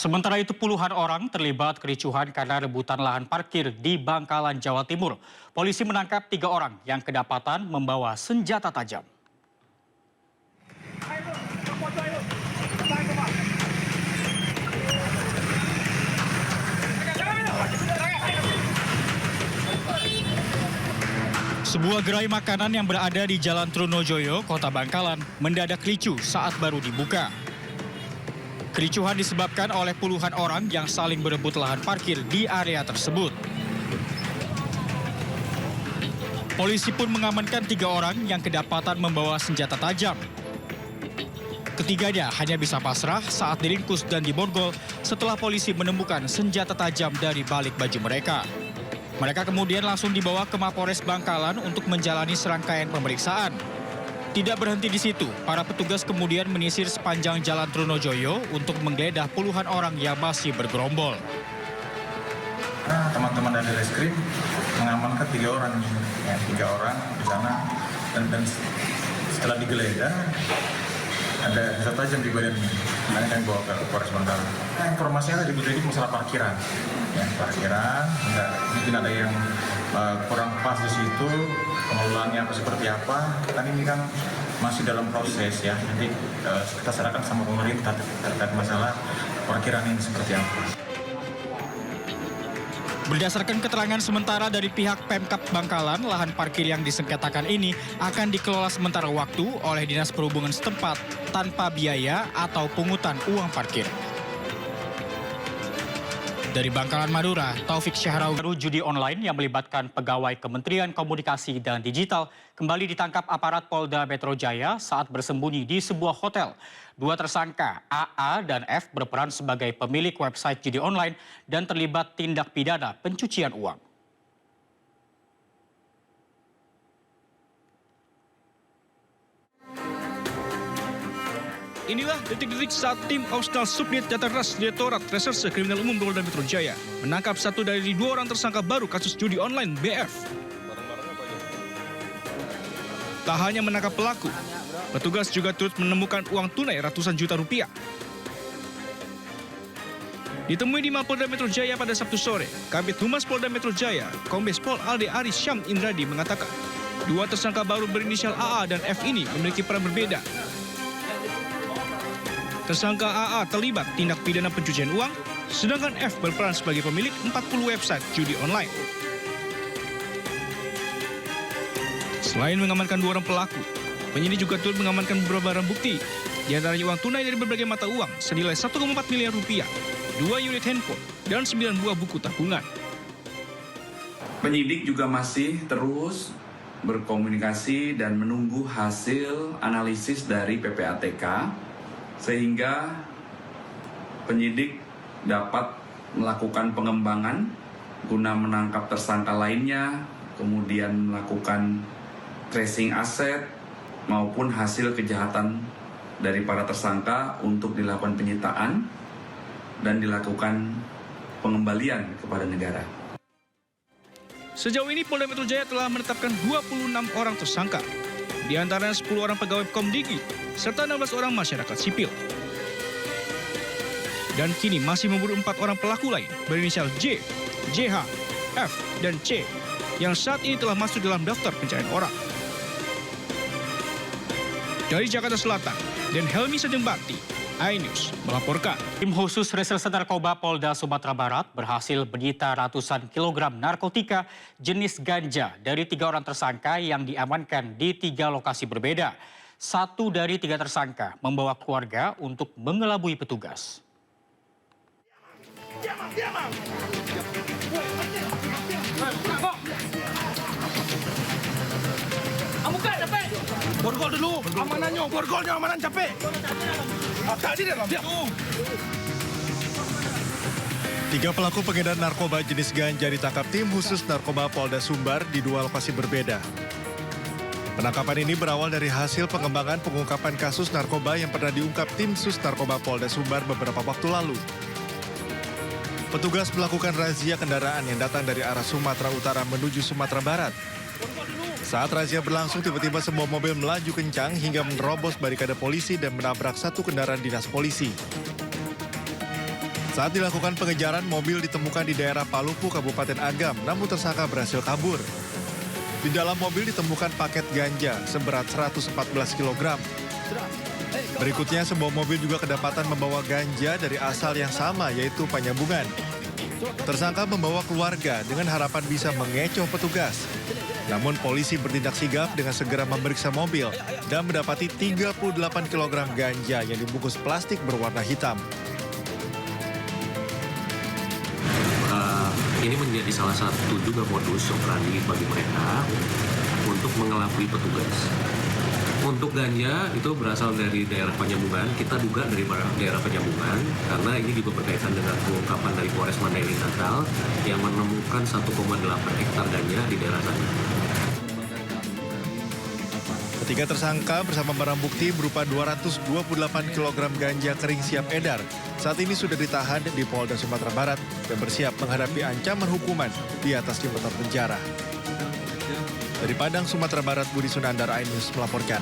Sementara itu puluhan orang terlibat kericuhan karena rebutan lahan parkir di Bangkalan, Jawa Timur. Polisi menangkap 3 orang yang kedapatan membawa senjata tajam. Sebuah gerai makanan yang berada di Jalan Trunojoyo, Kota Bangkalan, mendadak ricuh saat baru dibuka. Kericuhan disebabkan oleh puluhan orang yang saling berebut lahan parkir di area tersebut. Polisi pun mengamankan 3 orang yang kedapatan membawa senjata tajam. Ketiganya hanya bisa pasrah saat diringkus dan diborgol setelah polisi menemukan senjata tajam dari balik baju mereka. Mereka kemudian langsung dibawa ke Mapores Bangkalan untuk menjalani serangkaian pemeriksaan. Tidak berhenti di situ, para petugas kemudian menyisir sepanjang Jalan Trunojoyo untuk menggeledah puluhan orang yang masih bergerombol. Teman-teman dari reskrim mengamankan 3 orang, ya, 3 orang di sana, dan setelah digeledah ada senjata tajam di badannya. Makanya kami bawa ke Polres Bangkalan. Informasinya tadi masalah parkiran, ya, parkiran. Mungkin ada yang kurang pas di situ, pengelolaannya apa seperti apa. Kan ini kan masih dalam proses, ya. Nanti kita serahkan sama pemerintah terkait masalah parkiran ini seperti apa. Berdasarkan keterangan sementara dari pihak Pemkab Bangkalan, lahan parkir yang disengketakan ini akan dikelola sementara waktu oleh Dinas Perhubungan setempat tanpa biaya atau pungutan uang parkir. Dari Bangkalan, Madura, Taufik Syahrawi. Judi online yang melibatkan pegawai Kementerian Komunikasi dan Digital kembali ditangkap aparat Polda Metro Jaya saat bersembunyi di sebuah hotel. 2 tersangka, AA dan F, berperan sebagai pemilik website judi online dan terlibat tindak pidana pencucian uang. Inilah detik-detik saat tim Opsnal Subdit Jataras Direktorat Reserse Kriminal Umum Polda Metro Jaya menangkap 1 dari 2 orang tersangka baru kasus judi online BF. Tak hanya menangkap pelaku, petugas juga turut menemukan uang tunai ratusan juta rupiah. Ditemui di Mapolda Metro Jaya pada Sabtu sore, Kabid Humas Polda Metro Jaya, Kombes Pol Alde Aris Syam Indradi mengatakan, 2 tersangka baru berinisial AA dan F ini memiliki peran berbeda. Tersangka AA terlibat tindak pidana pencucian uang, sedangkan F berperan sebagai pemilik 40 website judi online. Selain mengamankan 2 orang pelaku, penyidik juga turut mengamankan beberapa barang bukti, di antaranya uang tunai dari berbagai mata uang senilai 1,4 miliar rupiah, 2 unit handphone, dan 9 buah buku tabungan. Penyidik juga masih terus berkomunikasi dan menunggu hasil analisis dari PPATK, sehingga penyidik dapat melakukan pengembangan guna menangkap tersangka lainnya, kemudian melakukan tracing aset maupun hasil kejahatan dari para tersangka untuk dilakukan penyitaan dan dilakukan pengembalian kepada negara. Sejauh ini Polda Metro Jaya telah menetapkan 26 orang tersangka, di antaranya 10 orang pegawai Komdigi, serta 16 orang masyarakat sipil. Dan kini masih memburu 4 orang pelaku lain berinisial J, JH, F, dan C yang saat ini telah masuk dalam daftar pencarian orang. Dari Jakarta Selatan, dan Helmi Sajembati, iNews melaporkan. Tim khusus Reserse Narkoba Polda Sumatera Barat berhasil menyita ratusan kilogram narkotika jenis ganja dari 3 orang tersangka yang diamankan di 3 lokasi berbeda. 1 dari 3 tersangka membawa keluarga untuk mengelabui petugas. Borgol dulu, amanannya, borgolnya amanan capek. Tadi dia. 3 pelaku pengedar narkoba jenis ganja ditangkap tim khusus narkoba Polda Sumbar di 2 lokasi berbeda. Penangkapan ini berawal dari hasil pengembangan pengungkapan kasus narkoba yang pernah diungkap tim sus narkoba Polda Sumbar beberapa waktu lalu. Petugas melakukan razia kendaraan yang datang dari arah Sumatera Utara menuju Sumatera Barat. Saat razia berlangsung, tiba-tiba sebuah mobil melaju kencang hingga menerobos barikade polisi dan menabrak 1 kendaraan dinas polisi. Saat dilakukan pengejaran, mobil ditemukan di daerah Palupu, Kabupaten Agam, namun tersangka berhasil kabur. Di dalam mobil ditemukan paket ganja seberat 114 kg. Berikutnya, sebuah mobil juga kedapatan membawa ganja dari asal yang sama, yaitu Penyambungan. Tersangka membawa keluarga dengan harapan bisa mengecoh petugas. Namun polisi bertindak sigap dengan segera memeriksa mobil dan mendapati 38 kg ganja yang dibungkus plastik berwarna hitam. Ini menjadi salah satu juga modus operandi bagi mereka untuk mengelabui petugas. Untuk ganja itu berasal dari daerah Penyambungan, kita duga dari daerah Penyambungan karena ini juga berkaitan dengan pengungkapan dari Polres Mandailing Natal yang menemukan 1,8 hektar ganja di daerah sana. Ketiga tersangka bersama barang bukti berupa 228 kg ganja kering siap edar saat ini sudah ditahan di Polda Sumatera Barat dan bersiap menghadapi ancaman hukuman di atas 5 tahun penjara. Dari Padang, Sumatera Barat, Budi Sunandar, iNews melaporkan.